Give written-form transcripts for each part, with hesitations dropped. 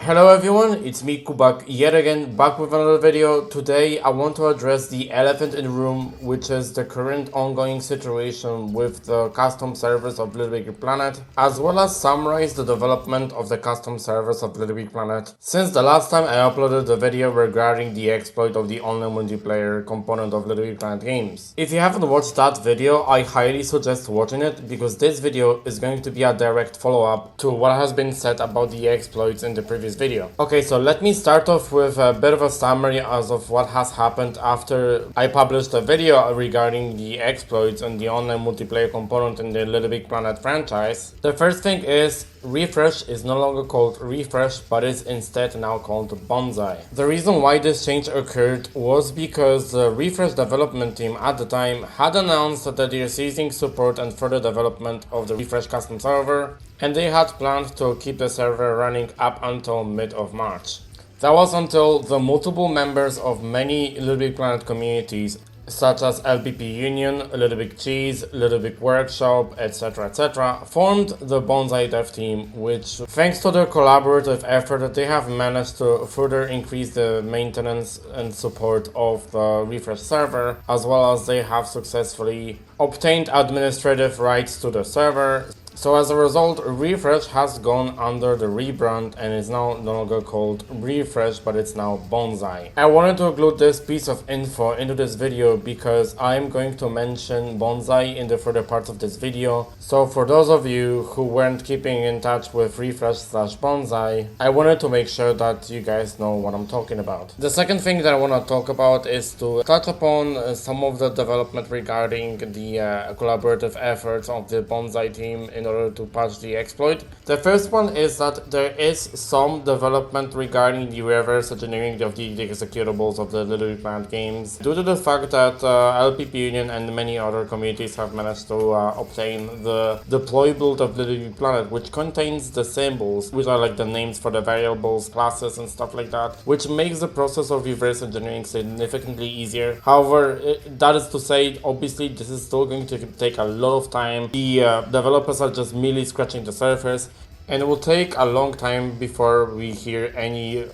Hello everyone, it's me Kubak yet again, back with another video. Today I want to address the elephant in the room, which is the current ongoing situation with the custom servers of LittleBigPlanet, as well as summarize the development of the custom servers of LittleBigPlanet since the last time I uploaded the video regarding the exploit of the online multiplayer component of LittleBigPlanet games. If you haven't watched that video, I highly suggest watching it because this video is going to be a direct follow-up to what has been said about the exploits in the previous video. Okay, so let me start off with a bit of a summary as of what has happened after I published a video regarding the exploits and the online multiplayer component in the LittleBigPlanet franchise. The first thing is Refresh is no longer called Refresh, but is instead now called Bonsai. The reason why this change occurred was because the Refresh development team at the time had announced that they are ceasing support and further development of the Refresh custom server, and they had planned to keep the server running up until mid of March. That was until the multiple members of many LittleBigPlanet communities such as LPP Union, Little Big Cheese, Little Big Workshop, etc., formed the Bonsai dev team, which, thanks to their collaborative effort, they have managed to further increase the maintenance and support of the Refresh server, as well as they have successfully obtained administrative rights to the server. So as a result, Refresh has gone under the rebrand and is now no longer called Refresh, but it's now Bonsai. I wanted to include this piece of info into this video because I'm going to mention Bonsai in the further parts of this video. So for those of you who weren't keeping in touch with Refresh/Bonsai, I wanted to make sure that you guys know what I'm talking about. The second thing that I want to talk about is to touch upon some of the development regarding the collaborative efforts of the Bonsai team in order to patch the exploit. The first one is that there is some development regarding the reverse engineering of the executables of the LittleBigPlanet games, due to the fact that LPP Union and many other communities have managed to obtain the deploy build of LittleBigPlanet, which contains the symbols, which are like the names for the variables, classes and stuff like that, which makes the process of reverse engineering significantly easier. However, that is to say, obviously this is still going to take a lot of time. The developers are just merely scratching the surface, and it will take a long time before we hear any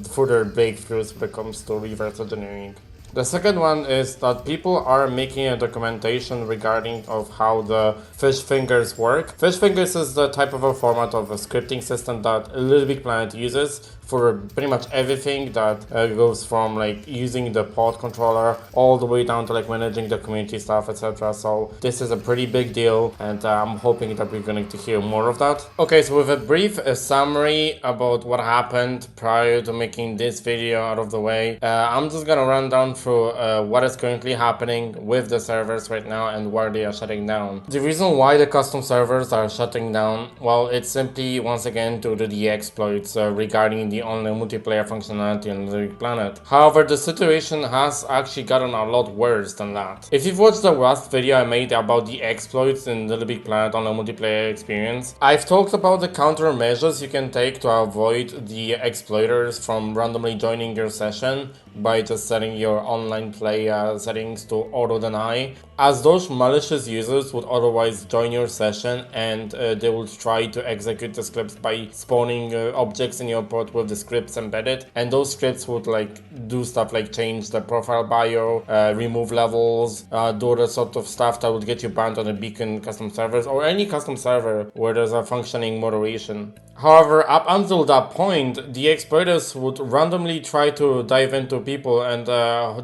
further breakthroughs when it comes to reverse engineering. The second one is that people are making a documentation regarding of how the fish fingers work. Fish fingers is the type of a format of a scripting system that LittleBigPlanet uses for pretty much everything that goes from like using the pod controller all the way down to like managing the community stuff, etc. So this is a pretty big deal, and I'm hoping that we're going to hear more of that. Okay, so with a brief summary about what happened prior to making this video out of the way, I'm just gonna run down through what is currently happening with the servers right now and why they are shutting down. The reason why the custom servers are shutting down, well, it's simply once again due to the exploits regarding the online multiplayer functionality on LittleBigPlanet. However, the situation has actually gotten a lot worse than that. If you've watched the last video I made about the exploits in LittleBigPlanet online multiplayer experience, I've talked about the countermeasures you can take to avoid the exploiters from randomly joining your session by just setting your online play settings to auto deny, as those malicious users would otherwise join your session and they will try to execute the scripts by spawning objects in your port with the scripts embedded, and those scripts would like do stuff like change the profile bio, remove levels, do the sort of stuff that would get you banned on the beacon custom servers or any custom server where there's a functioning moderation. However, up until that point, the exploiters would randomly try to dive into people, and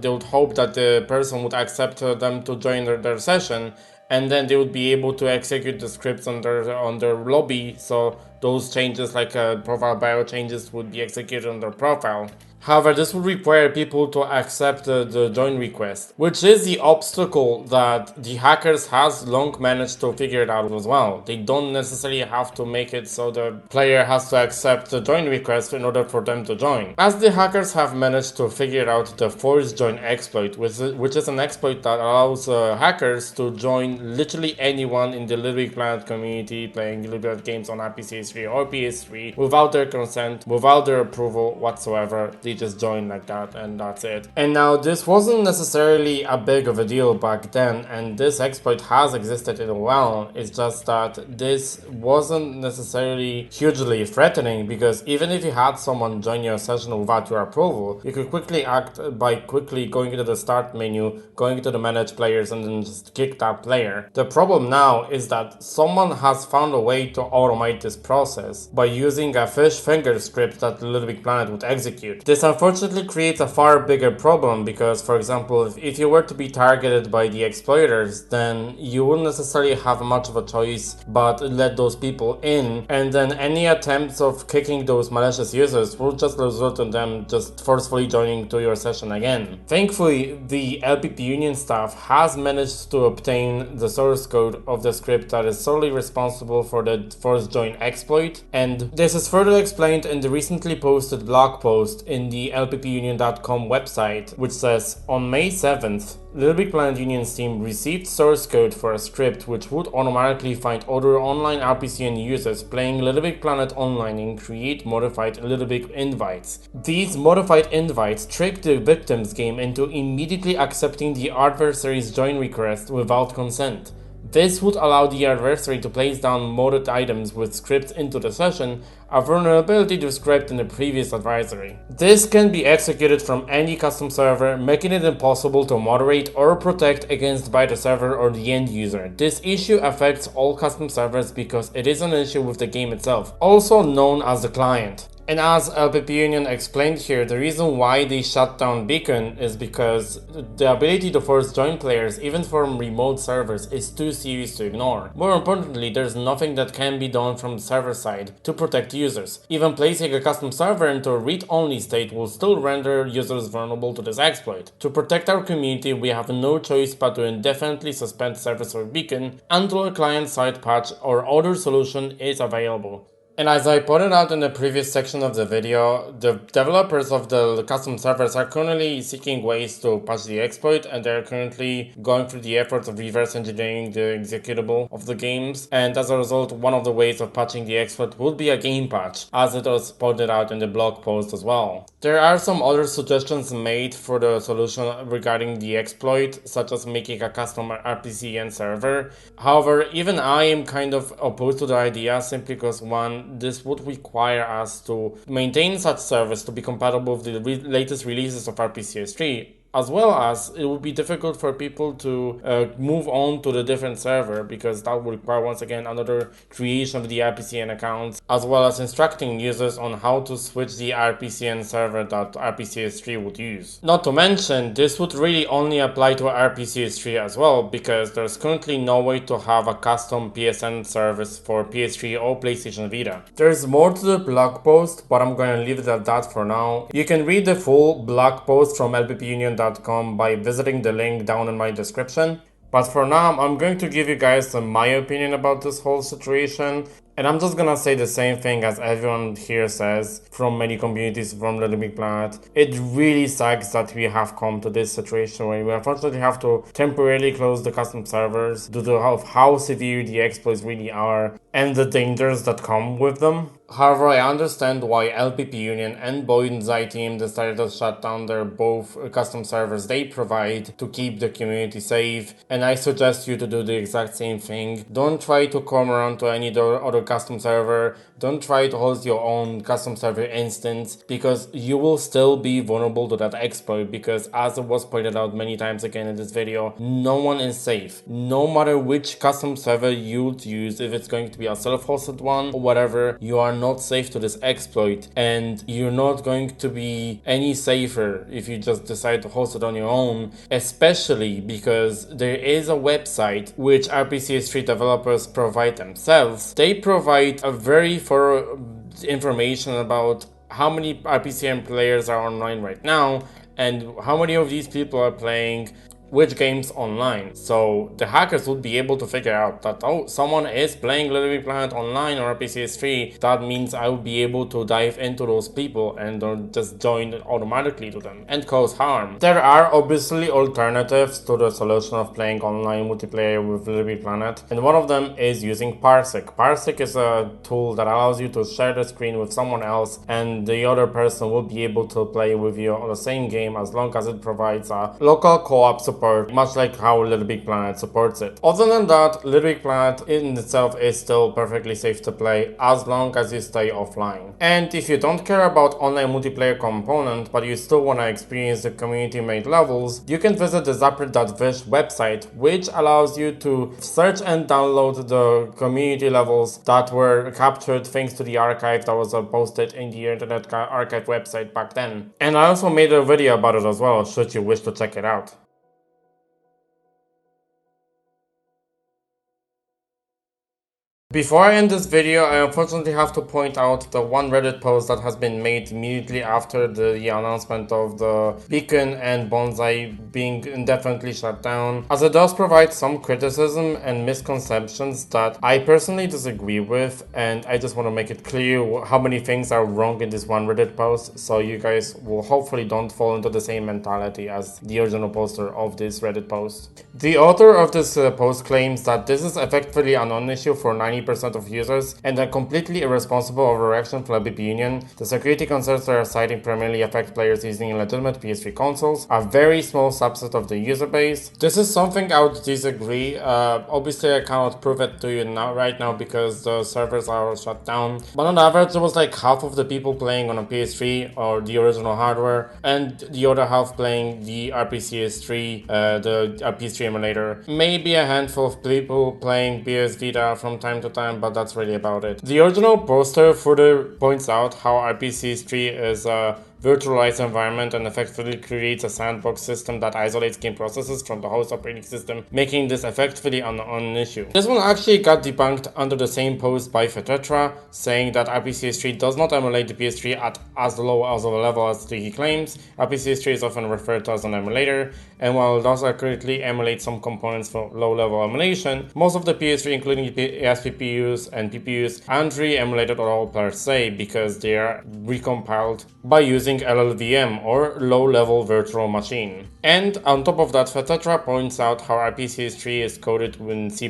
they would hope that the person would accept them to join their session, and then they would be able to execute the scripts on their lobby, so those changes like profile bio changes would be executed on their profile. However, this would require people to accept the join request, which is the obstacle that the hackers has long managed to figure it out as well. They don't necessarily have to make it so the player has to accept the join request in order for them to join, as the hackers have managed to figure out the force join exploit, which is an exploit that allows hackers to join literally anyone in the LittleBigPlanet community playing LittleBigPlanet games on RPCS3 or PS3 without their consent, without their approval whatsoever. They immediately just join like that, and that's it. And now this wasn't necessarily a big of a deal back then, and this exploit has existed in a while. It's just that this wasn't necessarily hugely threatening, because even if you had someone join your session without your approval, you could quickly act by quickly going into the start menu, going into the manage players, and then just kick that player. The problem now is that someone has found a way to automate this process by using a fish finger script that LittleBigPlanet would execute. This unfortunately creates a far bigger problem because, for example, if you were to be targeted by the exploiters, then you wouldn't necessarily have much of a choice but let those people in, and then any attempts of kicking those malicious users will just result in them just forcefully joining to your session again. Thankfully, the LPP Union staff has managed to obtain the source code of the script that is solely responsible for the force join exploit, and this is further explained in the recently posted blog post in the LPPUnion.com website, which says, on May 7th, LittleBigPlanet Union's team received source code for a script which would automatically find other online RPCN users playing LittleBigPlanet online and create modified LittleBig invites. These modified invites trick the victim's game into immediately accepting the adversary's join request without consent. This would allow the adversary to place down modded items with scripts into the session, a vulnerability described in the previous advisory. This can be executed from any custom server, making it impossible to moderate or protect against by the server or the end user. This issue affects all custom servers because it is an issue with the game itself, also known as the client. And as LPP Union explained here, the reason why they shut down Beacon is because the ability to force join players, even from remote servers, is too serious to ignore. More importantly, there's nothing that can be done from the server side to protect users. Even placing a custom server into a read-only state will still render users vulnerable to this exploit. To protect our community, we have no choice but to indefinitely suspend service for Beacon until a client-side patch or other solution is available. And as I pointed out in the previous section of the video, the developers of the custom servers are currently seeking ways to patch the exploit, and they're currently going through the efforts of reverse engineering the executable of the games. And as a result, one of the ways of patching the exploit would be a game patch, as it was pointed out in the blog post as well. There are some other suggestions made for the solution regarding the exploit, such as making a custom RPCN server. However, even I am kind of opposed to the idea, simply because one, this would require us to maintain such service to be compatible with the latest releases of RPCS3, as well as it would be difficult for people to move on to the different server, because that would require once again another creation of the RPCN accounts, as well as instructing users on how to switch the RPCN server that RPCS3 would use. Not to mention, this would really only apply to RPCS3 as well, because there's currently no way to have a custom PSN service for PS3 or PlayStation Vita. There's more to the blog post, but I'm gonna leave it at that for now. You can read the full blog post from LPPUnion.com by visiting the link down in my description. But for now, I'm going to give you guys my opinion about this whole situation. And I'm just gonna say the same thing as everyone here says from many communities from LittleBigPlanet. It really sucks that we have come to this situation where we unfortunately have to temporarily close the custom servers due to how severe the exploits really are and the dangers that come with them. However, I understand why LPP Union and Boyd's team decided to shut down their both custom servers they provide to keep the community safe, and I suggest you to do the exact same thing. Don't try to come around to any other custom server. Don't try to host your own custom server instance, because you will still be vulnerable to that exploit, because as it was pointed out many times again in this video, no one is safe. No matter which custom server you use, if it's going to be a self-hosted one or whatever, you are not safe to this exploit, and you're not going to be any safer if you just decide to host it on your own, especially because there is a website which RPCS3 developers provide themselves. They provide a very thorough information about how many RPCM players are online right now and how many of these people are playing, which games online. So the hackers would be able to figure out that, oh, someone is playing LittleBigPlanet online or RPCS3. That means I would be able to dive into those people and don't just join automatically to them and cause harm. There are obviously alternatives to the solution of playing online multiplayer with LittleBigPlanet, and one of them is using Parsec. Parsec is a tool that allows you to share the screen with someone else, and the other person will be able to play with you on the same game as long as it provides a local co-op support, much like how LittleBigPlanet supports it. Other than that, LittleBigPlanet in itself is still perfectly safe to play as long as you stay offline. And if you don't care about online multiplayer component, but you still want to experience the community-made levels, you can visit the ZAPRIT.FISH website, which allows you to search and download the community levels that were captured thanks to the archive that was posted in the Internet Archive website back then. And I also made a video about it as well, should you wish to check it out. Before I end this video, I unfortunately have to point out the one Reddit post that has been made immediately after the announcement of the Beacon and Bonsai being indefinitely shut down, as it does provide some criticism and misconceptions that I personally disagree with, and I just want to make it clear how many things are wrong in this one Reddit post, so you guys will hopefully don't fall into the same mentality as the original poster of this Reddit post. The author of this post claims that this is effectively a non-issue for 90% of users and a completely irresponsible overreaction from LBP Union. The security concerns they are citing primarily affect players using legitimate PS3 consoles, a very small subset of the user base. This is something I would disagree. Obviously I cannot prove it to you right now because the servers are shut down, but on average there was like half of the people playing on a PS3 or the original hardware and the other half playing the RPCS3, the RP3 emulator. Maybe a handful of people playing PS Vita from time to time, but that's really about it. The original poster further points out how RPCS3 is a virtualized environment and effectively creates a sandbox system that isolates game processes from the host operating system, making this effectively an issue. This one actually got debunked under the same post by Fetetra, saying that RPCS3 does not emulate the PS3 at as low as of a level as he claims. RPCS3 is often referred to as an emulator, and while it does accurately emulate some components for low-level emulation, most of the PS3, including ASPPUs and PPUs, aren't really emulated at all per se because they are recompiled by using LLVM or low-level virtual machine. And on top of that, Fetetra points out how RPCS3 is coded in C++,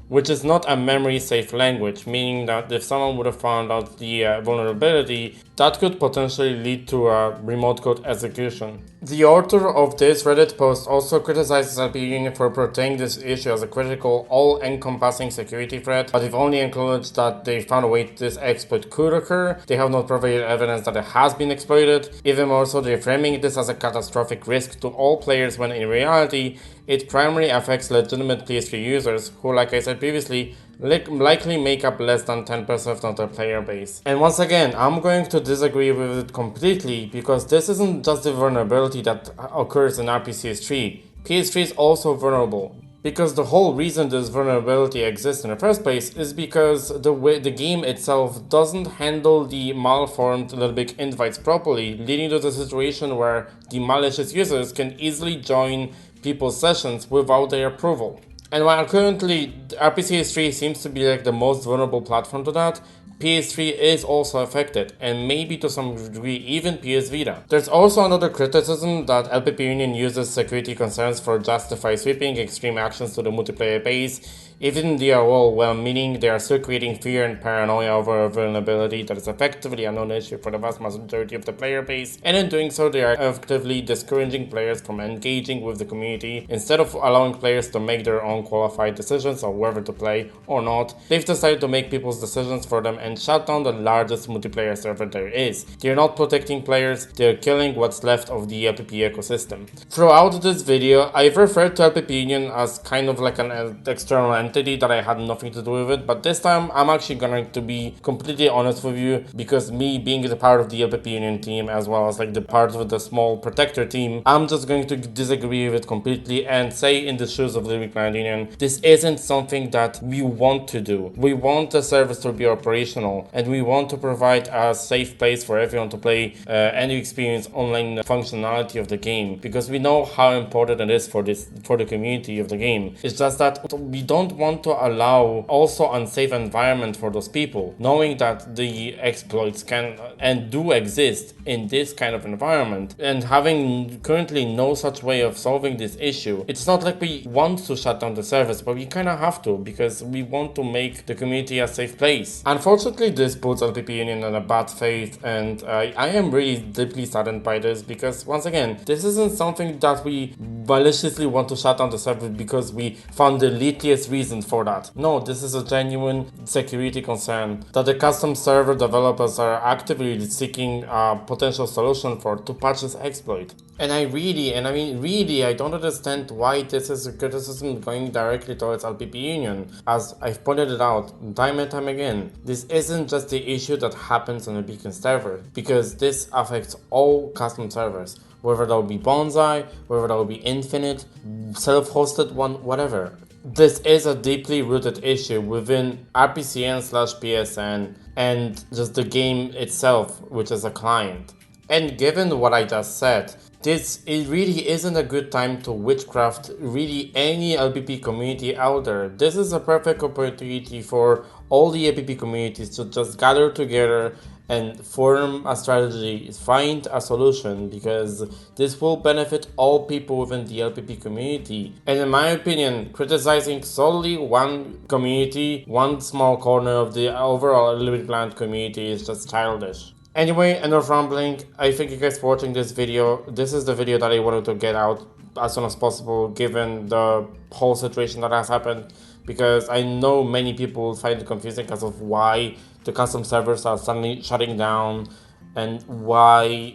which is not a memory-safe language, meaning that if someone would have found out the vulnerability, that could potentially lead to a remote code execution. The author of this Reddit post also criticizes LP Union for portraying this issue as a critical, all-encompassing security threat, but they've only acknowledged that they found a way this exploit could occur. They have not provided evidence that it has been exploited. Even more so, they're framing this as a catastrophic risk to all players when in reality, it primarily affects legitimate PS3 users who, like I said previously, likely make up less than 10% of the player base. And once again, I'm going to disagree with it completely because this isn't just the vulnerability that occurs in RPCS3. PS3 is also vulnerable. Because the whole reason this vulnerability exists in the first place is because the game itself doesn't handle the malformed LittleBig invites properly, leading to the situation where the malicious users can easily join people's sessions without their approval. And while currently RPCS3 seems to be like the most vulnerable platform to that, PS3 is also affected, and maybe to some degree even PS Vita. There's also another criticism that LPP Union uses security concerns for justify sweeping extreme actions to the multiplayer base, even they are all well-meaning. They are still creating fear and paranoia over a vulnerability that is effectively a non-issue for the vast majority of the player base, and in doing so they are effectively discouraging players from engaging with the community. Instead of allowing players to make their own qualified decisions on whether to play or not, they've decided to make people's decisions for them and shut down the largest multiplayer server there is. They're not protecting players, they're killing what's left of the LPP ecosystem. Throughout this video, I've referred to LPP Union as kind of like an external entity entity that I had nothing to do with it. But this time I'm actually going to be completely honest with you, because me being the part of the LPP Union team as well as like the part of the small protector team, I'm just going to disagree with it completely and say, in the shoes of LittleBigPlanet Union, this isn't something that we want to do. We want the service to be operational, and we want to provide a safe place for everyone to play and experience online functionality of the game, because we know how important it is for the community of the game. It's just that we don't want to allow also unsafe environment for those people, knowing that the exploits can and do exist in this kind of environment, and having currently no such way of solving this issue. It's not like we want to shut down the service, but we kind of have to, because we want to make the community a safe place. Unfortunately, this puts LPP Union in a bad faith, and I am really deeply saddened by this, because once again, this isn't something that we maliciously want to shut down the service because we found the littlest reason for that. No, this is a genuine security concern that the custom server developers are actively seeking a potential solution for to patch this exploit. And I don't understand why this is a criticism going directly towards LPP Union. As I've pointed it out time and time again, this isn't just the issue that happens on the Beacon server, because this affects all custom servers, whether that will be Bonsai, whether that will be Infinite, self-hosted one, whatever. This is a deeply rooted issue within RPCN/PSN and just the game itself, which is a client. And given what I just said, it really isn't a good time to witchcraft really any LPP community out there. This is a perfect opportunity for all the LPP communities to just gather together and form a strategy, find a solution, because this will benefit all people within the LPP community. And in my opinion, criticizing solely one community, one small corner of the overall LittleBigPlanet community, is just childish. Anyway, enough rambling. I thank you guys for watching this video. This is the video that I wanted to get out as soon as possible, given the whole situation that has happened, because I know many people will find it confusing because of why the custom servers are suddenly shutting down and why,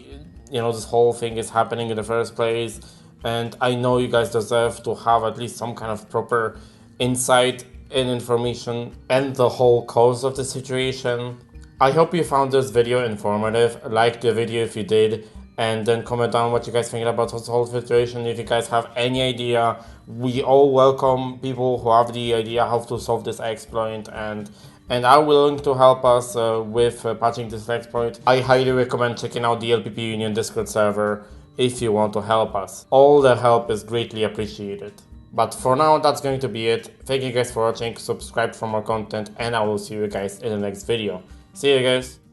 this whole thing is happening in the first place. And I know you guys deserve to have at least some kind of proper insight and information and the whole cause of the situation. I hope you found this video informative. Like the video if you did, and then comment down what you guys think about this whole situation. If you guys have any idea, we all welcome people who have the idea how to solve this exploit and are willing to help us with patching this exploit. I highly recommend checking out the LPP Union Discord server if you want to help us. All the help is greatly appreciated. But for now, that's going to be it. Thank you guys for watching, subscribe for more content, and I will see you guys in the next video. See you guys.